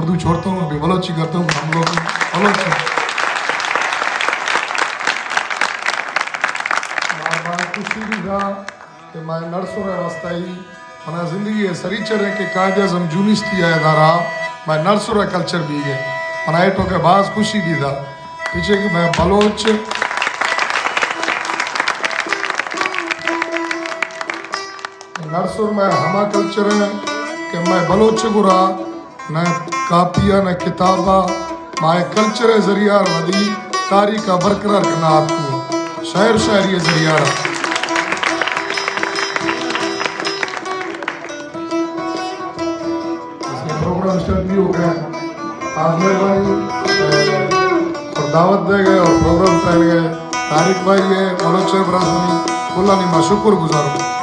उर्दू छोड़ता हूँ, अभी बलोची करता हूँ। हम लोग बलोची खुशी भी था कि मैं नर्सों वास्ता ही मना जिंदगी सरीचर है कि कायद आज़म जूनिस्ती है दारा मैं नर्सों कल्चर भी गए मना एटो के बाज खुशी भी था पीछे कि मैं बलोच नर्सों में हमा कल्चर है कि मैं बलोच गुरा न कापिया न किताबा माए कल्चर जरिया वदी तारीख बरकरार करना आपको शायर शायरी जरिया प्रोग्राम स्टार्ट भी हो गया आज मेहरबानी और दावत दे गए और प्रोग्राम कर गए तारिक भाई है बलोच ब्राह्मणी खुला नहीं मैं शुक्र गुजार हूँ।